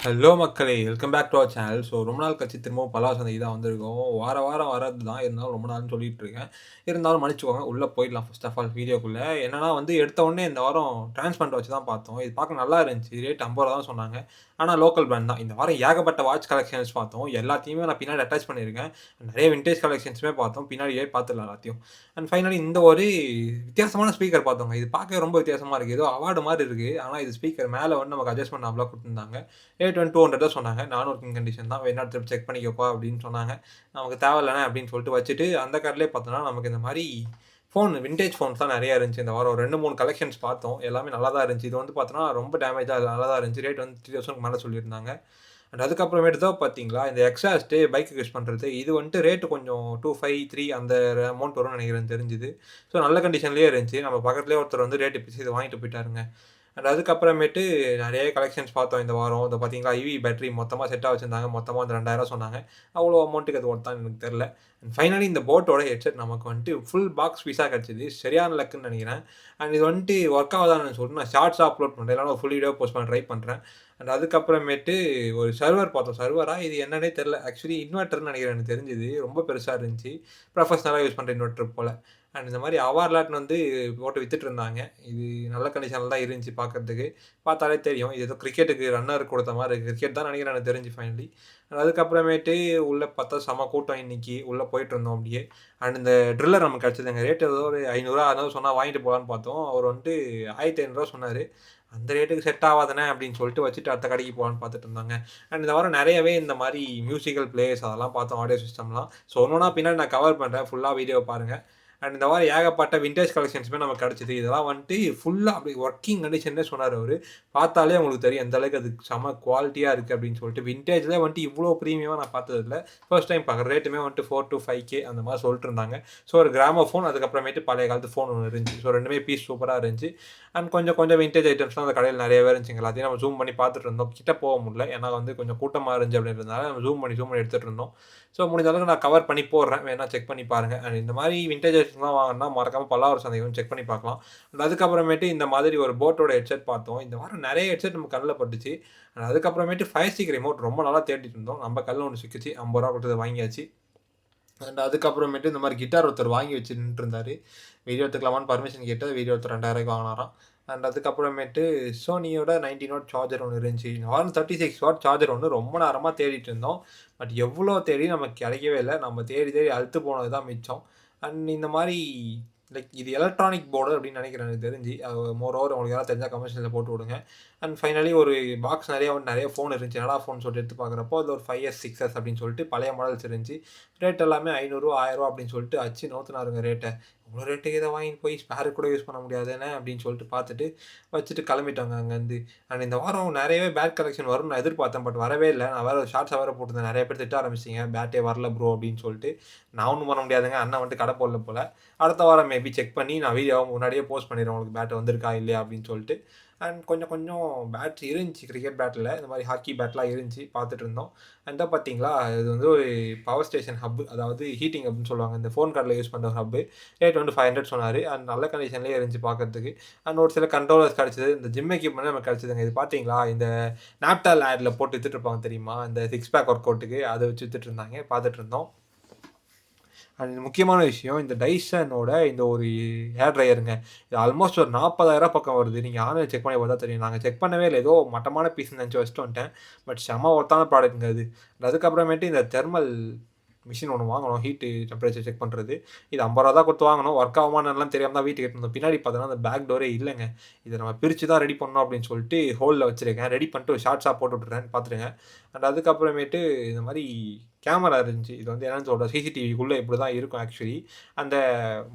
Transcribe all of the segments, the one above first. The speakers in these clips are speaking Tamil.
ஹலோ மக்களே! Welcome back to our channel. ரொம்ப நாள் கழிச்சு திரும்பவும் பல்லாவரம் சந்தைக்கு தான் வந்திருக்கோம். வாரம் வரது தான். இருந்தாலும் ரொம்ப நாள்னு சொல்லிட்டு இருக்கேன். இருந்தாலும் மன்னிச்சுக்கோங்க. உள்ள போயிடலாம் ஃபர்ஸ்ட் ஆஃப் ஆல் வீடியோக்குள்ள. என்னன்னா எடுத்த உடனே இந்த வாரம் டிரான்ஸ்பரண்ட் வச்சு தான் பார்த்தோம். இது பார்க்க நல்லா இருந்துச்சு. ரேட் ரூ. 50 தான் சொன்னாங்க. ஆனா லோக்கல் பிராண்ட் தான். இந்த வாரம் ஏகப்பட்ட வாட்ச் கலெக்ஷன்ஸ் பார்த்தோம். எல்லாத்தையுமே நான் பின்னாடி அட்டாச் பண்ணியிருக்கேன். நெறைய விண்டேஜ் கலெக்ஷன்ஸுமே பார்த்தோம். பின்னாடியே பார்த்துடலாம் எல்லாத்தையும். அண்ட் ஃபைனலி இந்த ஒரு வித்தியாசமான ஸ்பீக்கர் பார்த்தோங்க. இது பார்க்கவே ரொம்ப வித்தியாசமா இருக்கு. ஏதோ அவார்டு மாரி இருக்கு. ஆனா இது ஸ்பீக்கர் மேல நமக்கு அட்ஜஸ்ட்மென்ட் நாப்லாம் குடுத்துருந்தாங்க. ரேட் 200 தான் சொன்னாங்க. நானும் ஒர்க்கிங் கண்டிஷன் தான். வேணா திருப்பி செக் பண்ணிக்கப்பா அப்படின்னு சொன்னாங்க. நமக்கு தேவையில்லண்ணே அப்படின்னு சொல்லிட்டு வச்சுட்டு, அந்த கடையிலே பார்த்தோம்னா, நமக்கு இந்த மாரி வின்டேஜ் ஃபோன்ஸ் தான் நெறைய இருந்துச்சு. இந்த வாரம் ஒரு 2, 3 கலெக்ஷன்ஸ் பார்த்தோம். எல்லாமே நல்லா தான் இருந்துச்சு. இது பார்த்தோம்னா, ரொம்ப டேமேஜா நல்லா தான் இருந்துச்சு. ரேட் 3000க்கு மேல சொல்லியிருந்தாங்க. அண்ட் அதுக்கப்புறமேட்டு தான் பார்த்தீங்களா, இந்த எக்ஸாஸ்ட்டு பைக்குக்கு யூஸ் பண்றது. இது ரேட் கொஞ்சம் 25, 3 அந்த அமௌண்ட் வரும்னு நெனைக்கிறேன் தெரிஞ்சுது. ஸோ நல்ல கண்டிஷன்லயே இருந்துச்சு. நம்ம பக்கத்திலேயே ஒருத்தர் ரேட் பேசி இத வாங்கிட்டு போயிட்டாருங்க. அண்ட் அதுக்கப்புறமேட்டு நெறைய கலெக்ஷன்ஸ் பார்த்தோம் இந்த வாரம். இத பார்த்தீங்களா, ஈவி பேட்டரி மொத்தமா செட்டா வச்சிருந்தாங்க. மொத்தமா 2000 சொன்னாங்க. அவ்வளோ அமௌண்ட்டுக்கு அது ஒர்த்தான்னு எனக்கு தெரியல. அண்ட் ஃபைனலி இந்த போட்டோட ஹெட்செட் நமக்கு ஃபுல் பாக்ஸ் பீஸா கிடைச்சது. சரியான லக்குன்னு நெனைக்கிறேன். அண்ட் இது ஒர்க் ஆகுதான்னு சொல்லிட்டு நான் ஷார்ட்ஸா அப்லோட் பண்றேன். இல்லன்னா ஒரு ஃபுல் வீடியோ போஸ்ட் பண்ண ட்ரை பண்றேன். அண்ட் அதுக்கப்புறமேட்டு ஒரு சர்வர் பார்த்தோம். சர்வரா இது என்னன்னே தெரியல. ஆக்சுவலி இன்வெர்ட்டர்ன்னு நெனைக்கிறேன் எனக்கு தெரிஞ்சது. ரொம்ப பெருசா இருந்துச்சு. ப்ரொஃபஷனலா யூஸ் பண்ற இன்வெர்ட்டர் போல. அண்ட் இந்த மாரி அவார்லாட்ன்னு போட்டு வித்துட்டுருந்தாங்க. இது நல்ல கண்டிஷன்ல தான் இருந்துச்சு பார்க்கறதுக்கு. பார்த்தாலே தெரியும். இது ஏதோ கிரிக்கெட்டுக்கு ரன்னர் குடுத்த மாரி இருக்கு. கிரிக்கெட் தான் நெனைக்கிறேன் எனக்கு தெரிஞ்சு ஃபைனலி. அதுக்கப்புறமேட்டு உள்ள பார்த்தா செம கூட்டம் இன்னைக்கு. உள்ள போயிட்டுருந்தோம் அப்படியே. அண்ட் இந்த ட்ரில்லர் நமக்கு கிடைச்சதுங்க. ரேட் ஏதோ ஒரு ரூ. 500 600 சொன்னா வாங்கிட்டு போலான்னு பார்த்தோம். அவர் ரூ. 1500 சொன்னாரு. அந்த ரேட்டுக்கு செட் ஆவாதுண்ணே அப்படின்னு சொல்லிட்டு வச்சுட்டு அடுத்த கடைக்கு போலான்னு பார்த்துட்டு இருந்தாங்க. அண்ட் இந்த வாரம் நெறையவே இந்த மாரி மியூசிக்கல் பிளேயர்ஸ் அதெல்லாம் பார்த்தோம். ஆடியோ சிஸ்டம்லாம். ஸோ ஒன்னொன்னா பின்னாடி நான் கவர் பண்றேன். ஃபுல்லா வீடியோ பாருங்க. அண்ட் இந்த வாரம் ஏகப்பட்ட விண்டேஜ் கலெக்ஷன்ஸுமே நமக்கு கிடைச்சது. இதெல்லாம் ஃபுல்லா அப்படியே ஒர்க்கிங் கண்டிஷன்லே சொன்னாரு அவரு. பார்த்தாலே உங்களுக்கு தெரியும் எந்த அளவுக்கு அது செம குவாலிட்டியா இருக்கு அப்படின்னு சொல்லிட்டு. விண்டேஜ்ல இவ்ளோ பிரீமியமா நான் பார்த்ததில்ல. ஃபர்ஸ்ட் டைம் பார்க்குறேன். ரேட்டுமே 4 to 5K அந்த மாரி சொல்லிட்டு இருந்தாங்க. ஸோ ஒரு கிராமோஃபோன் அதுக்கப்புறமேட்டு பழைய காலத்து ஃபோன் ஒண்ணு இருந்துச்சு. ஸோ 2மே பீஸ் சூப்பரா இருந்துச்சு. அண்ட் கொஞ்சம் விண்டேஜ் ஐட்டம்ஸ்லாம் அந்த கடையில நெறையவே இருந்துச்சுங்க. எல்லாத்தையும் நம்ம ஜூம் பண்ணி பார்த்துட்டு இருந்தோம். கிட்ட போக முடியல. ஏன்னா கொஞ்சம் கூட்டமா இருந்துச்சு அப்படின்றதுனால நம்ம ஜூம் பண்ணி எடுத்துட்டு இருந்தோம். ஸோ முடிஞ்ச அளவுக்கு நான் கவர் பண்ணி போடுறேன். வேணா செக் பண்ணி பாருங்க. அண்ட் இந்த மாரி விண்டேஜ் ஐட்டம்ஸ்லாம் வாங்கணும்னா மறக்காம பல்லாவரம் சந்தைக்கு செக் பண்ணி பார்க்கலாம். அண்ட் அதுக்கப்புறமேட்டு இந்த மாதிரி ஒரு போட்டோட ஹெட்செட் பார்த்தோம். இந்த வாரம் நெறைய ஹெட்செட் நம்ம கண்ல பட்டுச்சு. அண்ட் அதுக்கப்புறமேட்டு ஃபயர் ஸ்டிக் ரிமோட் ரொம்ப நாளா தேடிட்டு இருந்தோம். நம்ம கண்ல ஒண்ணு சிக்கிச்சு. ரூ. 50 குடுத்து வாங்கியாச்சு. அண்ட் அதுக்கப்புறமேட்டு இந்த மாரி கிட்டார் ஒருத்தர் வாங்கி வச்சு நின்னுட்டுருந்தாரு. வீடியோ எடுத்துக்கலாமான்னு பர்மிஷன் கேட்டு வீடியோ எடுத்து ரூ. 2000க்கு வாங்குனாராம். அண்ட் அதுக்கப்புறமேட்டு சோனியோட 90 வாட் சார்ஜர் ஒண்ணு இருந்துச்சு. 36 வாட் சார்ஜர் ஒண்ணு ரொம்ப நேரமா தேடிட்டு இருந்தோம். பட் எவ்வளோ தேடி நமக்கு கிடைக்கவே இல்ல. நம்ம தேடி தேடி அலுத்து போனது தான் மிச்சம். அண்ட் இந்த மாரி இது எலக்ட்ரானிக் போர்டு அப்படின்னு நினைக்கிறேன் எனக்கு தெரிஞ்சு. மோர் ஓவர் உங்களுக்கு யாராவது தெரிஞ்சா கமெண்ட் செக்ஷன்ல போட்டு விடுங்க. அண்ட் ஃபைனலி ஒரு பாக்ஸ் நெறைய ஃபோன் இருந்துச்சு. என்னடா ஃபோன் சொல்லிட்டு எடுத்து பார்க்குறப்போ, அதில ஒரு 5S, 6S அப்படின்னு சொல்லிட்டு பழைய மாடல்ஸ் இருந்துச்சு. ரேட் எல்லாமே ரூ. 500 ரூ. 1000 அப்படின்னு சொல்லிட்டு அச்சு நவுத்துனாருங்க ரேட்ட. இவ்வளோ ரேட்டுக்கு இத வாங்கிட்டு போய் ஸ்பேருக்கு கூட யூஸ் பண்ண முடியாதுண்ணே அப்படின்னு சொல்லிட்டு பார்த்துட்டு, வச்சுட்டு கிளம்பிட்டோங்க அங்கேருந்து. அண்ட் இந்த வாரம் நெறையவே பேட் கலெக்ஷன் வரும்னு நான் எதிர்பார்த்தேன். பட் வரவே இல்ல. நான் வேற ஷார்ட்ஸா வேற போட்டிருந்தேன். நெறைய பேர் திட்ட ஆரம்பிச்சிட்டீங்க. பேட்டே வரல ப்ரோ அப்படின்னு சொல்லிட்டு. நான் ஒண்ணும் பண்ண முடியாதுங்க. அண்ணன் கடை போடல போல. அடுத்த வாரம் மேபி செக் பண்ணி நான் வீடியோவ முன்னாடியே போஸ்ட் பண்ணிடுறேன். உங்களுக்கு பேட் வந்திருக்கா இல்லையா அப்படின்னு சொல்லிட்டு. அண்ட் கொஞ்சம் பேட் இருந்துச்சு கிரிக்கெட் பேட்டில. இந்த மாரி ஹாக்கி பேட்லாம் இருந்துச்சு. பார்த்துட்டு இருந்தோம். அண்ட் தான் பார்த்தீங்களா, இது ஒரு பவர் ஸ்டேஷன் ஹப். அதாவது ஹீட்டிங் ஹப்ன்னு சொல்லுவாங்க. இந்த ஃபோன் கார்ட்ல யூஸ் பண்ற ஒரு ஹப். ரேட் 500 சொன்னாரு. அண்ட் நல்ல கண்டிஷன்லயே இருந்துச்சு பார்க்கறதுக்கு. அண்ட் ஒரு சில கண்ட்ரோலர்ஸ் கிடைச்சது. இந்த ஜிம் எக்யூப்மெண்ட் நமக்கு கிடைச்சதுங்க. இது பார்த்தீங்களா, இந்த நாப்டால் ஆட்ல போட்டு வித்துட்டு இருப்பாங்க தெரியுமா? இந்த 6 பேக் ஒர்க் அவுட்டுக்கு அத வச்சு வித்துட்டு இருந்தாங்க. பார்த்துட்டு இருந்தோம். அண்ட் முக்கியமான விஷயம் இந்த டைசனோட இந்த ஒரு ஹேர் ட்ரையருங்க. இது ஆல்மோஸ்ட் ஒரு 40,000 பக்கம் வருது. நீங்க ஆன்லைன்ல செக் பண்ணி பார்த்தா தெரியும். நாங்க செக் பண்ணவே இல்ல. ஏதோ மட்டமான பீஸ்ன்னு நெனச்சு வச்சுட்டு வந்துட்டேன். பட் செம்ம ஒர்த்தான ப்ராடக்ட்ங்க அது. அதுக்கப்புறமேட்டு இந்த தெர்மல் மிஷின் ஒண்ணு வாங்குனோம். டெம்பரேச்சர் செக் பண்றது. இது ரூ. 50 தான் குடுத்து வாங்குனோம். ஒர்க் ஆகுமான்னுலாம் தெரியாம தான் வீட்டுக்கு எடுத்துட்டு வந்தோம். பின்னாடி பார்த்தோம்னா அந்த பேக் டோரே இல்லங்க. இத நம்ம பிரிச்சு தான் ரெடி பண்ணணும் அப்படின்னு சொல்லிட்டு ஹோல்ல வச்சிருக்கேன். ரெடி பண்ணிட்டு ஒரு ஷார்ட்ஸா போட்டு விட்டுறேன் பார்த்துருங்க. அண்ட் அதுக்கப்புறமேட்டு இந்த மாரி கேமரா இருந்துச்சு. இது என்னன்னு சொல்றது, சிசிடிவிக்குள்ள இப்படிதான் இருக்கும் ஆக்சுவலி. அந்த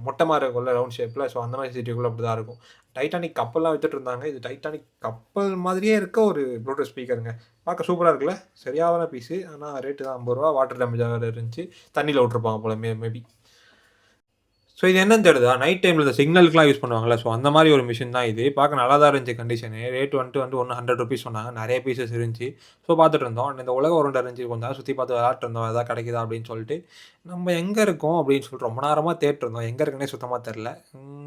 மொட்டை மாரி இருக்கும்ல ரவுண்ட் ஷேப்ல. ஸோ அந்த மாரி சிசிடிவிக்குள்ள அப்படிதான் இருக்கும். டைட்டானிக் கப்பல்லாம் வித்துட்டு இருந்தாங்க. இது டைட்டானிக் கப்பல் மாதிரியே இருக்க ஒரு ப்ளூடூத் ஸ்பீக்கருங்க. பார்க்க சூப்பரா இருக்குல்ல. சரியான பீஸு. ஆனா ரேட்டு தான் ரூ. 50. வாட்டர் டேமேஜ் வேற இருந்துச்சு. தண்ணீல விட்டுருப்பாங்க போல மேபி. ஸோ இது என்னன்னு தெரியுதா? நைட் டைம்ல இந்த சிக்னலுக்குலாம் யூஸ் பண்ணுவாங்கல்ல. ஸோ அந்த மாரி ஒரு மிஷின் தான் இது. பார்க்க நல்லா தான் இருந்துச்சு கண்டிஷனு. ரேட் வந்துட்டு ஒண்ணு ₹100 சொன்னாங்க. நெறைய பீஸஸ் இருந்துச்சு. ஸோ பார்த்துட்டு இருந்தோம். இந்த உலக உருண்டை இருந்துச்சு. கொஞ்ச நேரம் சுத்தி பார்த்து விளையாட்டு இருந்தோம். எதாவது கிடைக்குதா அப்படின்னு சொல்லிட்டு. நம்ம எங்க இருக்கோம் அப்படின்னு சொல்லிட்டு ரொம்ப நேரமா தேடிட்டு இருந்தோம். எங்க இருக்குன்னே சுத்தமா தெரியல.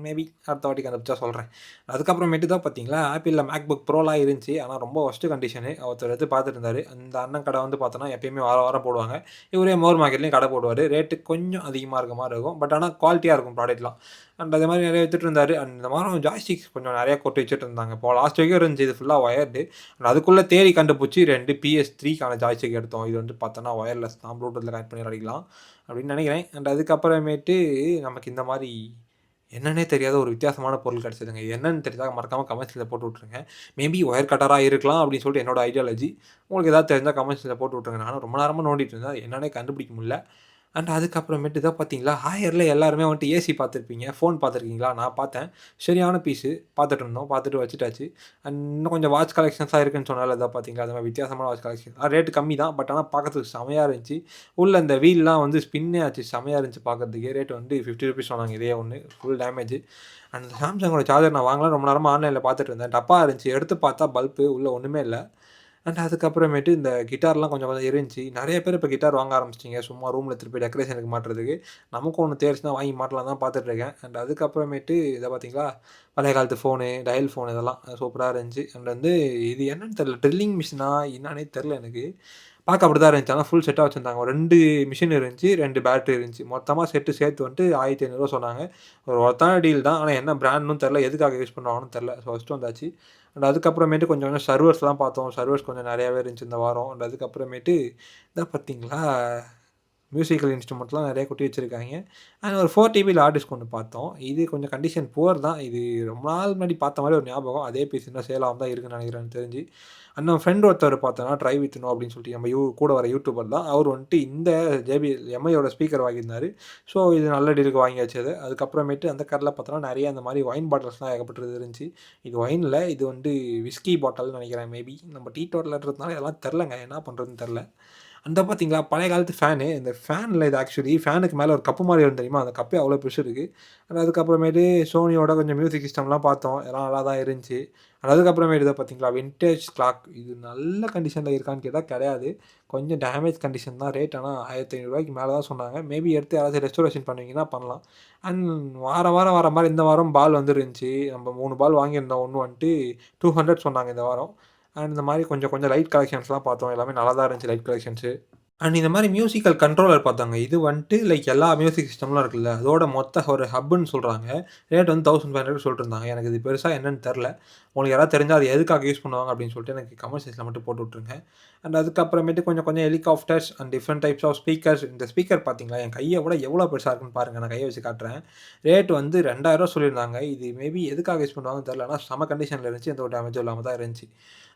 மேபி அடுத்த வாட்டி கண்டுபிடிச்சா சொல்றேன். அதுக்கப்புறமேட்டு தான் பார்த்தீங்களா, ஆப்பிள்ல MacBook Proலாம் இருந்துச்சு. ஆனா ரொம்ப வொர்ஸ்ட் கண்டிஷனு. ஒருத்தர் எடுத்து பார்த்துட்டு இருந்தாரு. அந்த அண்ணன் கடை வந்து பார்த்தோன்னா, எப்பயுமே வாரம் வாரம் போடுவாங்க. இவரே மோர் மார்க்கெட்லயும் கடை போடுவாரு. ரேட்டு கொஞ்சம் அதிகமா இருக்க மாரி இருக்கும். பட் ஆனா குவாலிட்டியா இருக்கும் ப்ராடக்ட்லாம். அண்ட் அதே மாரி நெறைய வித்துட்டு இருந்தாரு. அண்ட் இந்த வாரம் ஜாய்ஸ்டிக்ஸ் கொஞ்சம் நெறைய கொட்டி வச்சுட்டு இருந்தாங்க. இப்போ லாஸ்ட் வீக்கும் இருந்துச்சு. இது ஃபுல்லா ஒயர்டு. அண்ட் அதுக்குள்ள தேடி கண்டுபிடிச்சு 2 PS3க்கான ஜாய்ஸ்டிக் எடுத்தோம். இது வந்து பார்த்தோன்னா ஒயர்லெஸ் தான். ப்ளூடூத்ல கனெக்ட் பண்ணி விளையாடிக்கலாம் அப்படின்னு நெனைக்கிறேன். அண்ட் அதுக்கப்புறமேட்டு நமக்கு இந்த மாரி என்னன்னே தெரியாத ஒரு வித்தியாசமான பொருள் கிடைச்சதுங்க. இது என்னன்னு தெரிஞ்சா மறக்காம கமெண்ட்ஸ்ல போட்டு விட்டுருங்க. மேபி ஒயர் கட்டரா இருக்கலாம் அப்படின்னு சொல்லிட்டு என்னோட ஐடியாலஜி. உங்களுக்கு ஏதாவது தெரிஞ்சா கமெண்ட்ஸ்ல போட்டு விட்டுருங்க. நானும் ரொம்ப நேரமா நோண்டிட்டு இருந்தேன். அது என்னன்னே கண்டுபிடிக்க முடியல. அண்ட் அதுக்கப்புறமேட்டு தான் பார்த்தீங்களா, ஹாயர்ல எல்லாருமே வந்துட்டு ஏசி பார்த்துருப்பீங்க. ஃபோன் பார்த்துருக்கீங்களா? நான் பார்த்தேன். சரியான பீஸு. பார்த்துட்டு இருந்தோம். பார்த்துட்டு வச்சுட்டாச்சு. அண்ட் இன்னும் கொஞ்சம் வாட்ச் கலெக்ஷன்ஸ்லாம் இருக்குன்னு சொன்னால இதான் பார்த்தீங்களா, அந்த மாரி வித்தியாசமான வாட்ச் கலெக்ஷன். ரேட் கம்மி தான். பட் ஆனா பார்க்கறதுக்கு செமையா இருந்துச்சு. உள்ள இந்த வீல்லாம் வந்து ஸ்பின்னே ஆச்சு. செமையா இருந்துச்சு பார்க்கறதுக்கே. ரேட் வந்து ₹50 சொன்னாங்க இதே ஒண்ணு. Full damage. அண்ட் சாம்சங்கோட சார்ஜர் நான் வாங்கலாம்னு ரொம்ப நேரமா ஆன்லைன்ல பார்த்துட்டு இருந்தேன். டப்பா இருந்துச்சு. எடுத்து பார்த்தா பல்பு உள்ள ஒண்ணுமே இல்ல. அண்ட் அதுக்கப்புறமேட்டு இந்த கிட்டார்லாம் கொஞ்சம் கொஞ்சம் இருந்துச்சு. நெறைய பேர் இப்ப கிட்டார் வாங்க ஆரம்பிச்சுட்டீங்க. சும்மா ரூம்ல எடுத்துட்டு போய் டெக்கரேஷனுக்கு மாட்டுறதுக்கு. நமக்கும் ஒண்ணு தேடுச்சுனா வாங்கி மாட்டலாம்னு தான் பார்த்துட்டு இருக்கேன். அண்ட் அதுக்கப்புறமேட்டு இத பார்த்தீங்களா, பழைய காலத்து ஃபோனு, டயல் ஃபோன் இதெல்லாம் சூப்பரா இருந்துச்சு. அண்ட் வந்து இது என்னன்னு தெரியல. ட்ரில்லிங் மிஷினா என்னான்னே தெரியல எனக்கு. பார்க்க அப்படிதான் இருந்துச்சு. ஆனா ஃபுல் செட்டா வச்சிருந்தாங்க. ஒரு 2 மிஷின் இருந்துச்சு. 2 பேட்டரி இருந்துச்சு. மொத்தமா செட்டு சேர்த்து வந்துட்டு ரூ. 1500 சொன்னாங்க. ஒரு ஒர்த்தான டீல் தான். ஆனா என்ன பிராண்ட்ன்னு தெரியல. எதுக்காக யூஸ் பண்ணுவாங்கன்னு தெரியல. ஸோ வச்சுட்டு வந்தாச்சு. அண்ட் அதுக்கப்புறமேட்டு கொஞ்சம் கொஞ்சம் சர்வர்ஸ்லாம் பார்த்தோம். சர்வர்ஸ் கொஞ்சம் நெறையாவே இருந்துச்சு இந்த வாரம். அண்ட் அதுக்கப்புறமேட்டு இதான் பார்த்தீங்களா, மியூசிக்கல் இன்ஸ்ட்ருமெண்ட்லாம் நெறைய கொட்டி வச்சிருக்காங்க. அண்ட் ஒரு 4 டிபி ஹார்ட் டிஸ்க் ஒண்ணு பார்த்தோம். இது கொஞ்சம் கண்டிஷன் புவர் தான். இது ரொம்ப நாள் முன்னாடி பார்த்த மாரி ஒரு ஞாபகம். அதே பீஸ் இன்னும் சேல் ஆகாம தான் இருக்குன்னு நெனைக்கிறேன் எனக்கு தெரிஞ்சு. அண்ட் நம்ம ஃப்ரெண்ட் ஒருத்தர் பார்த்தோன்னா, ட்ரை வித் நோ அப்படின்னு சொல்லிட்டு நம்ம கூட வர யூடியூபர் தான். அவர் வந்துட்டு இந்த எம்ஐயோட ஸ்பீக்கர் வாங்கியிருந்தாரு. ஸோ இது நல்ல டீலுக்கு வாங்கியாச்சு அது. அதுக்கப்புறமேட்டு அந்த கடையில பார்த்தோன்னா, நெறைய அந்த மாரி ஒயின் பாட்டில்ஸ்லாம் ஏகப்பட்டது இருந்துச்சு. இது ஒயின் இல்ல. இது வந்து விஸ்கி பாட்டில்னு நெனைக்கிறேன் மேபி. நம்ம டீடோட்டலர்ன்றதுனால இதெல்லாம் தெரிலங்க. என்ன பண்றதுன்னு தெரில. அந்த பார்த்தீங்களா, பழைய காலத்து ஃபேனு. இந்த ஃபேன்ல இது ஆக்சுவலி ஃபேனுக்கு மேல ஒரு கப்பு மாரி வரும் தெரியுமா? அந்த கப்பே அவ்வளோ பெருசு இருக்கு. அண்ட் அதுக்கப்புறமேட்டு சோனியோட கொஞ்சம் மியூசிக் சிஸ்டம்லாம் பார்த்தோம். எல்லாம் நல்லா தான் இருந்துச்சு. அண்ட் அதுக்கப்புறமேட்டு இத பார்த்தீங்களா, வின்டேஜ் கிளாக். இது நல்ல கண்டிஷன்ல இருக்கான்னு கேட்டா கிடையாது. கொஞ்சம் டேமேஜ் கண்டிஷன் தான். ரேட் ஆனா ரூ. 1500 மேல தான் சொன்னாங்க. மேபி எடுத்து யாராச்சும் ரெஸ்டோரேஷன் பண்ணுவீங்கன்னா பண்ணலாம். அண்ட் வாரம் வாரம் வர மாரி இந்த வாரம் பால் வந்துருந்துச்சு. நம்ம 3 பால் வாங்கியிருந்தோம். ஒண்ணு வந்துட்டு 200 சொன்னாங்க இந்த வாரம். அண்ட் இந்த மாரி கொஞ்சம் கொஞ்சம் லைட் கலெக்ஷன்ஸ்லாம் பார்த்தோம். எல்லாமே நல்லா தான் இருந்துச்சு லைட் கலெக்ஷன்ஸு. அண்ட் இந்த மாரி மியூசிக்கல் கண்ட்ரோலர் பார்த்தாங்க. இது வந்துட்டு லைக் எல்லா மியூசிக் சிஸ்டம்லாம் இருக்குல்ல, அதோட மொத்த ஒரு ஹப்ன்னு சொல்றாங்க. ரேட் வந்து 1500 சொல்லிட்டு இருந்தாங்க. எனக்கு இது பெருசா என்னன்னு தெரியல. உங்களுக்கு யாராவது தெரிஞ்சா அது எதுக்காக யூஸ் பண்ணுவாங்க அப்படின்னு சொல்லிட்டு எனக்கு கமெண்ட் செக்ஷன்ல மட்டும் போட்டு விட்டுருங்க. அண்ட் அதுக்கப்புறமேட்டு கொஞ்சம் கொஞ்சம் helicopters and different types of speakers. இந்த ஸ்பீக்கர் பார்த்தீங்களா, என் கைய விட எவ்வளோ பெருசா இருக்குன்னு பாருங்க. நான் கைய வச்சு காட்டுறேன். ரேட் வந்து ரூ. 2000 சொல்லியிருந்தாங்க. இது மேபி எதுக்காக யூஸ் பண்ணுவாங்கன்னு தெரியல. ஆனா செம கண்டிஷன்ல இருந்துச்சு. எந்த ஒரு டேமேஜும் இல்லாம தான் இருந்துச்சு.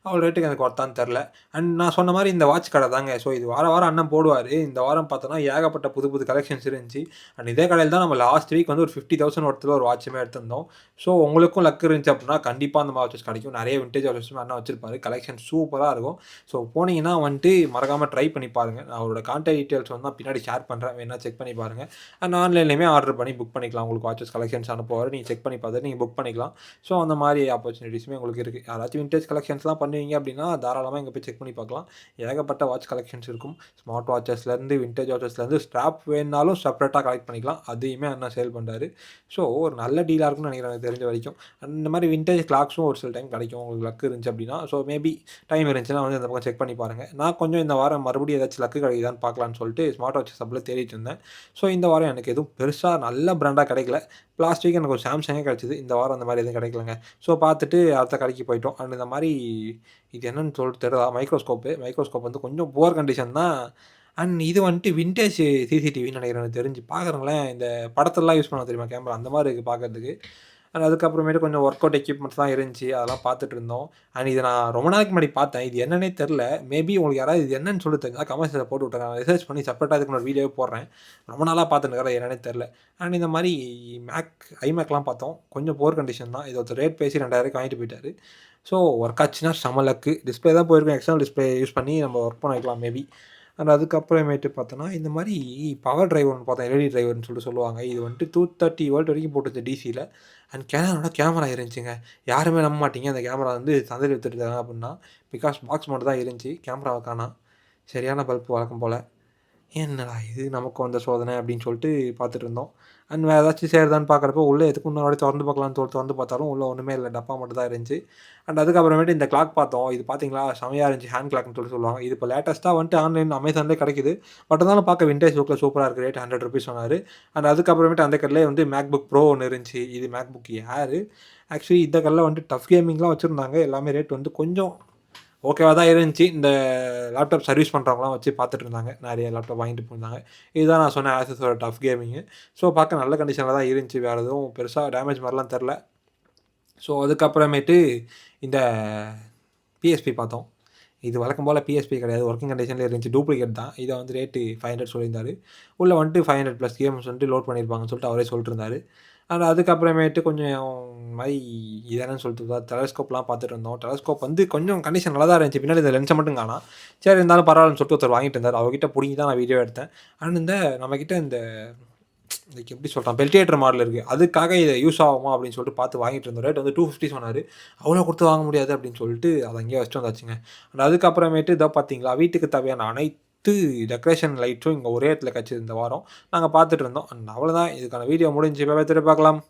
அவ்வளோ ரேட்டுக்கு எனக்கு ஒர்த்தான்னு தெரியல. அண்ட் நான் சொன்ன மாரி இந்த வாட்ச் கடை தாங்க. ஸோ இது வாரம் வாரம் அண்ணன் போடுவாரு. இந்த வாரம் பார்த்தோன்னா ஏகப்பட்ட புது புது கலெக்ஷன்ஸ் இருந்துச்சு. அண்ட் இதே கடையில தான் நம்ம லாஸ்ட் வீக் வந்து ஒரு 50,000 ஒர்த்துல ஒரு வாட்சுமே எடுத்திருந்தோம். ஸோ உங்களுக்கும் லக் இருந்துச்சு அப்படின்னா, கண்டிப்பா அந்த வாட்சஸ் கிடைக்கும். நெறைய வின்டேஜ் வாட்சஸுமே அண்ணன் வச்சிருப்பாரு. கலெக்ஷன் சூப்பரா இருக்கும். ஸோ போனீங்கன்னா வந்துட்டு மறக்காம ட்ரை பண்ணி பாருங்க. நான் அவரோட கான்டாக்ட் டீட்டெயில்ஸ் வந்து நான் பின்னாடி ஷேர் பண்றேன். வேணா செக் பண்ணி பாருங்க. அண்ட் ஆன்லைன்லயுமே ஆர்டர் பண்ணி புக் பண்ணிக்கலாம். உங்களுக்கு வாட்சஸ் கலெக்ஷன்ஸ் அனுப்புவாரு. நீங்க செக் பண்ணி பார்த்துட்டு நீங்க புக் பண்ணிக்கலாம். ஸோ அந்த மாரி ஆப்பர்ச்சுனிட்டீஸுமே உங்களுக்கு இருக்கு. யாராச்சும் வின்டேஜ் கலெக்ஷன்ஸ்லாம் பண்ணுவீங்க அப்படின்னா, தாராளமா இங்க போய் செக் பண்ணி பார்க்கலாம். ஏகப்பட்ட வாட்ச் கலெக்ஷன்ஸ் இருக்கும். ஸ்மார்ட் வாட்சஸ்லேருந்து, வின்டேஜ் வாட்சஸ்லேருந்து ஸ்ட்ராப் வேணுனாலும் செப்பரேட்டா கலெக்ட் பண்ணிக்கலாம். அதையுமே அண்ணா சேல் பண்றாரு. ஸோ ஒரு நல்ல டீலா இருக்கும்னு நினைக்கிறேன் எனக்கு தெரிஞ்ச வரைக்கும். இந்த மாரி வின்டேஜ் கிளாக்ஸும் ஒரு சில டைம் கிடைக்கும். உங்களுக்கு லக் இருந்துச்சு அப்படின்னா. ஸோ மேபி டைம் இருந்துச்சுன்னா வந்து இந்த பக்கம் செக் பண்ணி பாருங்க. நான் கொஞ்சம் இந்த வாரம் மறுபடியும் ஏதாச்சும் லக்கு கிடைக்குதான்னு பார்க்கலான்னு சொல்லிட்டு ஸ்மார்ட் வாட்சஸ் ஹப்ல தேடிட்டு இருந்தேன். ஸோ இந்த வாரம் எனக்கு எதுவும் பெருசா நல்ல பிராண்டா கிடைக்கல. லாஸ்ட் வீக் எனக்கு ஒரு சாம்சங்கே கிடைச்சது. இந்த வாரம் அந்த மாரி எதுவும் கிடைக்கலங்க. ஸோ பார்த்துட்டு அடுத்த கடைக்கு போயிட்டோம். அண்ட் இந்த மாரி இது என்னன்னு சொல்லிட்டு தெரியல. மைக்ரோஸ்கோப்பு. மைக்ரோஸ்கோப் வந்து கொஞ்சம் புவர் கண்டிஷன் தான். அண்ட் இது வந்துட்டு வின்டேஜ் சிசிடிவின்னு நினைக்கிறேன் எனக்கு தெரிஞ்சு. பார்க்குறவங்களேன் இந்த படத்துலலாம் யூஸ் பண்ணுவாங்க தெரியுமா கேமரா, அந்த மாரி இருக்கு பார்க்கறதுக்கு. அண்ட் அதுக்கப்புறமேட்டு கொஞ்சம் ஒர்க் அவுட் எக்யூப்மெண்ட்ஸ்லாம் இருந்துச்சு. அதெல்லாம் பார்த்துட்டு இருந்தோம். அண்ட் இத நான் ரொம்ப நாளைக்கு முன்னாடி பார்த்தேன். இது என்னன்னே தெரியல. மேபி உங்களுக்கு யாராவது இது என்னன்னு சொல்லி தெரிஞ்சா கமெண்ட்ஸ்ல போட்டு விட்டுருங்க. நான் ரிசர்ச் பண்ணி செப்பரேட்டா இதுக்கு ஒரு வீடியோவே போடுறேன். ரொம்ப நாளா பார்த்துட்டு இருக்கிறேன். என்னன்னே தெரியல. அண்ட் இந்த மாரி ஐமேக்லாம் பார்த்தோம். கொஞ்சம் புவர் கண்டிஷன் தான். இது ஒருத்தர் ரேட் பேசி 2000க்கு வாங்கிட்டு போயிட்டாரு. ஸோ ஒர்க் ஆச்சுன்னா செம லக்கு. டிஸ்ப்ளே தான் போயிருக்கும். எக்ஸ்டர்னல் டிஸ்ப்ளே யூஸ் பண்ணி நம்ம ஒர்க் பண்ண வைக்கலாம் மேபி. அண்ட் அதுக்கப்புறமேட்டு பார்த்தோன்னா, இந்த மாரி பவர் டிரைவ் ஒண்ணு பார்த்தேன். எல்இடி டிரைவர்ன்னு சொல்லுவாங்க. இது வந்துட்டு 230 வோல்ட் வரைக்கும் போட்டுச்சு டிசில. அண்ட் கேனனோட கேமரா இருந்துச்சுங்க. யாருமே நம்ப மாட்டீங்க. அந்த கேமரா வந்து சந்தையில வித்துட்டுருக்காங்க அப்டின்னா. பிகாஸ் பாக்ஸ் மட்டும் தான் இருந்துச்சு. கேமராவ காணோம். சரியான பல்ப் வழக்கம் போல. என்னடா இது நமக்கு வந்த சோதனை அப்படின்னு சொல்லிட்டு பார்த்துட்டு இருந்தோம். அண்ட் வேற ஏதாச்சும் சேருதான்னு பார்க்குறப்போ, உள்ள எதுக்கு முன்னாடி தொறந்து பார்க்கலான்னு தொறந்து பார்த்தாலும், உள்ள ஒண்ணுமே இல்ல. டப்பா மட்டும் தான் இருந்துச்சு. அண்ட் அதுக்கப்புறமேட்டு இந்த கிளாக் பார்த்தோம். இது பார்த்தீங்களா செமையா இருந்துச்சு. ஹேண்ட் கிளாக்ன்னு சொல்லுவாங்க. இது இப்போ லேட்டஸ்ட்டா வந்துட்டு ஆன்லைன் அமேசான்லேயே கிடைக்குது. பட் இருந்தாலும் பார்க்க விண்டேஜ் லுக்ல சூப்பரா இருக்கு. ரேட் ₹100 சொன்னாரு. அண்ட் அதுக்கப்புறமேட்டு அந்த கடையிலேயே வந்து MacBook Pro ஒண்ணு இருந்துச்சு. இது MacBook Air. ஆக்சுவலி இந்த கடையில வந்துட்டு டஃப் கேமிங்லாம் வச்சிருந்தாங்க. எல்லாமே ரேட் வந்து கொஞ்சம் ஓகேவா தான் இருந்துச்சு. இந்த லேப்டாப் சர்வீஸ் பண்றவங்கலாம் வச்சு பார்த்துட்டு இருந்தாங்க. நெறைய லேப்டாப் வாங்கிட்டு போயிருந்தாங்க. இதுதான் நான் சொன்ன ஆசஸோட டஃப் கேமிங்கு. ஸோ பார்க்க நல்ல கண்டிஷன்ல தான் இருந்துச்சு. வேற எதுவும் பெருசா டேமேஜ் மாரிலாம் தெர்ல. ஸோ அதுக்கப்புறமேட்டு இந்த பிஎஸ்பி பார்த்தோம். இது வழக்கம் போல பிஎஸ்பி கிடையாது. ஒர்க்கிங் கண்டிஷன்ல இருந்துச்சு. டூப்ளிகேட் தான். இத வந்து ரேட்டு 500 சொல்லியிருந்தாரு. உள்ள வந்துட்டு 500 பிளஸ் கேம்ஸ் வந்துட்டு லோட் பண்ணியிருப்பாங்கன்னு சொல்லிட்டு அவரே சொல்லிட்டு இருந்தாரு. அண்ட் அதுக்கப்புறமேட்டு கொஞ்சம் மாரி இது என்னன்னு சொல்லிட்டு டெலஸ்கோப்லாம் பார்த்துட்டு இருந்தோம். டெலஸ்கோப் வந்து கொஞ்சம் கண்டிஷன் நல்லா தான் இருந்துச்சு. பின்னாடி இந்த லென்ஸ மட்டும் காணோம். சரி இருந்தாலும் பரவாயில்லன்னு சொல்லிட்டு ஒருத்தர் வாங்கிட்டு இருந்தாரு. அவர்கிட்ட புடுங்கி தான் நான் வீடியோ எடுத்தேன். அண்ட் இந்த நம்மகிட்ட இந்த லைக் எப்படி சொல்றான் பெல்டியேட்டர் மாடல் இருக்கு. அதுக்காக இது யூஸ் ஆகுமா அப்படின்னு சொல்லிட்டு பார்த்து வாங்கிட்டு இருந்தோம். ரேட் வந்து 250 சொன்னாரு. அவ்வளோ குடுத்து வாங்க முடியாது அப்படின்னு சொல்லிட்டு அத அங்கேயே வச்சுட்டு வந்தாச்சுங்க. அண்ட் அதுக்கப்புறமேட்டு இதோ பார்த்தீங்களா, வீட்டுக்கு தேவையான அனைத்து டெக்கரேஷன் லைட்ஸும் இங்க ஒரே இடத்துல கெடச்சது இந்த வாரம். நாங்க பார்த்துட்டு இருந்தோம். அண்ட் அவ்வளோதான் இதுக்கான வீடியோ முடிஞ்சுச்சு. பை பை திரும்ப பார்க்கலாம்.